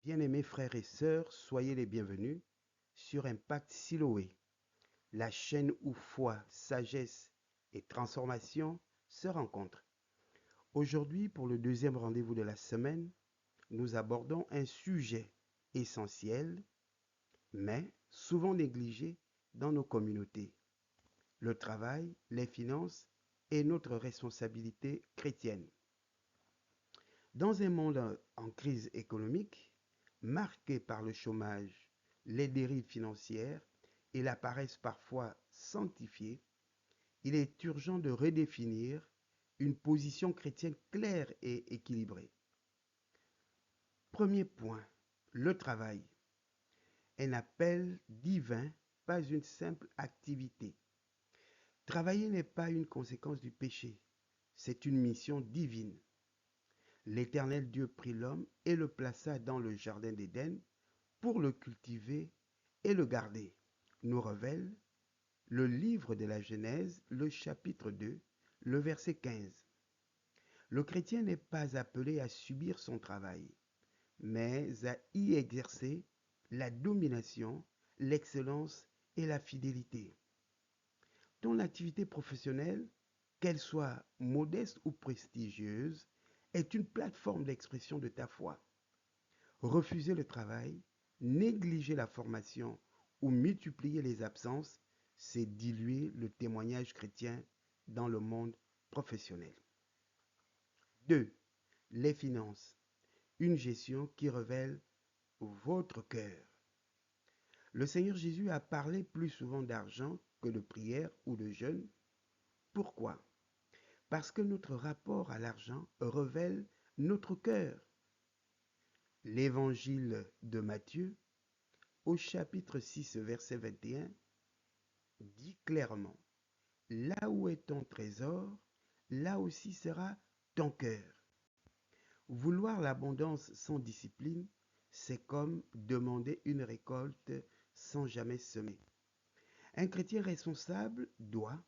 Bien-aimés frères et sœurs, soyez les bienvenus sur Impact Siloé, la chaîne où foi, sagesse et transformation se rencontrent. Aujourd'hui, pour le deuxième rendez-vous de la semaine, nous abordons un sujet essentiel, mais souvent négligé dans nos communautés: le travail, les finances et notre responsabilité chrétienne. Dans un monde en crise économique, marqué par le chômage, les dérives financières et la paresse parfois sanctifiée, il est urgent de redéfinir une position chrétienne claire et équilibrée. Premier point, le travail. Un appel divin, pas une simple activité. Travailler n'est pas une conséquence du péché, c'est une mission divine. L'Éternel Dieu prit l'homme et le plaça dans le jardin d'Éden pour le cultiver et le garder, nous révèle le livre de la Genèse, le chapitre 2, le verset 15. Le chrétien n'est pas appelé à subir son travail, mais à y exercer la domination, l'excellence et la fidélité. Ton activité professionnelle, qu'elle soit modeste ou prestigieuse, est une plateforme d'expression de ta foi. Refuser le travail, négliger la formation ou multiplier les absences, c'est diluer le témoignage chrétien dans le monde professionnel. 2. Les finances. Une gestion qui révèle votre cœur. Le Seigneur Jésus a parlé plus souvent d'argent que de prière ou de jeûne. Pourquoi? Parce que notre rapport à l'argent révèle notre cœur. L'évangile de Matthieu, au chapitre 6, verset 21, dit clairement: là où est ton trésor, là aussi sera ton cœur. Vouloir l'abondance sans discipline, c'est comme demander une récolte sans jamais semer. Un chrétien responsable doit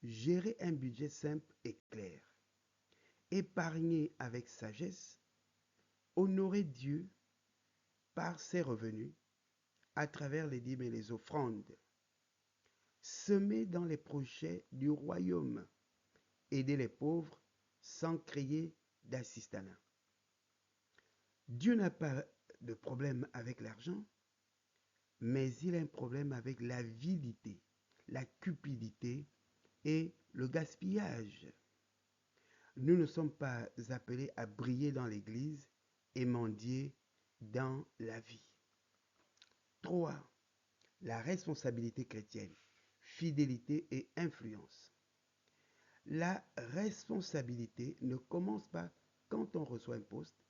gérer un budget simple et clair, épargner avec sagesse, honorer Dieu par ses revenus à travers les dîmes et les offrandes, semer dans les projets du royaume, aider les pauvres sans créer d'assistanat. Dieu n'a pas de problème avec l'argent, mais il a un problème avec l'avidité, la cupidité et le gaspillage. Nous ne sommes pas appelés à briller dans l'Église et mendier dans la vie. 3. La responsabilité chrétienne, fidélité et influence. La responsabilité ne commence pas quand on reçoit un poste,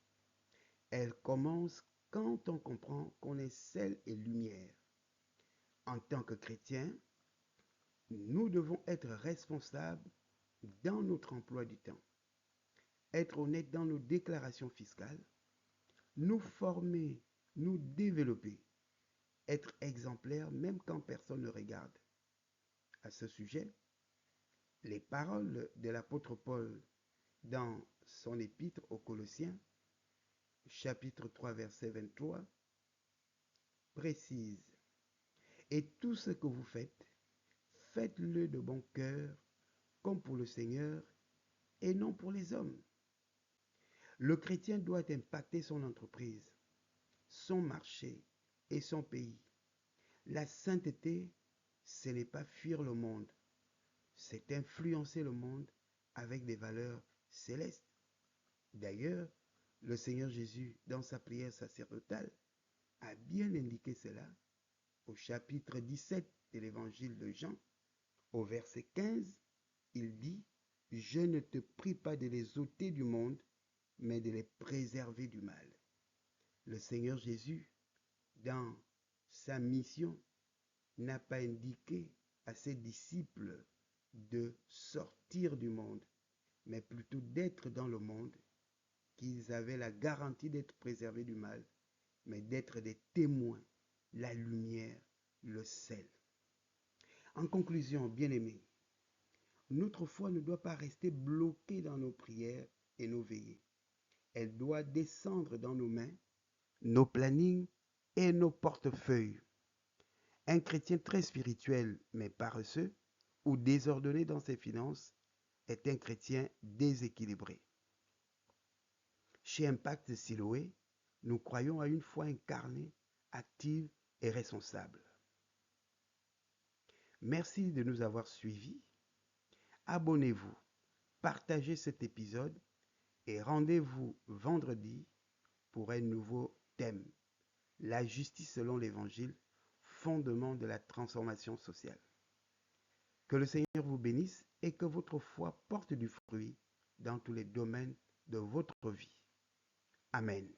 elle commence quand on comprend qu'on est sel et lumière. En tant que chrétien, nous devons être responsables dans notre emploi du temps, être honnêtes dans nos déclarations fiscales, nous former, nous développer, être exemplaires même quand personne ne regarde. À ce sujet, les paroles de l'apôtre Paul dans son épître aux Colossiens, chapitre 3, verset 23, précisent: et tout ce que vous faites, faites-le de bon cœur, comme pour le Seigneur et non pour les hommes. Le chrétien doit impacter son entreprise, son marché et son pays. La sainteté, ce n'est pas fuir le monde, c'est influencer le monde avec des valeurs célestes. D'ailleurs, le Seigneur Jésus, dans sa prière sacerdotale, a bien indiqué cela au chapitre 17 de l'évangile de Jean, au verset 15, il dit: je ne te prie pas de les ôter du monde, mais de les préserver du mal. Le Seigneur Jésus, dans sa mission, n'a pas indiqué à ses disciples de sortir du monde, mais plutôt d'être dans le monde, qu'ils avaient la garantie d'être préservés du mal, mais d'être des témoins, la lumière, le sel. En conclusion, bien-aimés, notre foi ne doit pas rester bloquée dans nos prières et nos veillées. Elle doit descendre dans nos mains, nos plannings et nos portefeuilles. Un chrétien très spirituel mais paresseux ou désordonné dans ses finances est un chrétien déséquilibré. Chez Impact Siloé, nous croyons à une foi incarnée, active et responsable. Merci de nous avoir suivis. Abonnez-vous, partagez cet épisode et rendez-vous vendredi pour un nouveau thème. La justice selon l'Évangile, fondement de la transformation sociale. Que le Seigneur vous bénisse et que votre foi porte du fruit dans tous les domaines de votre vie. Amen.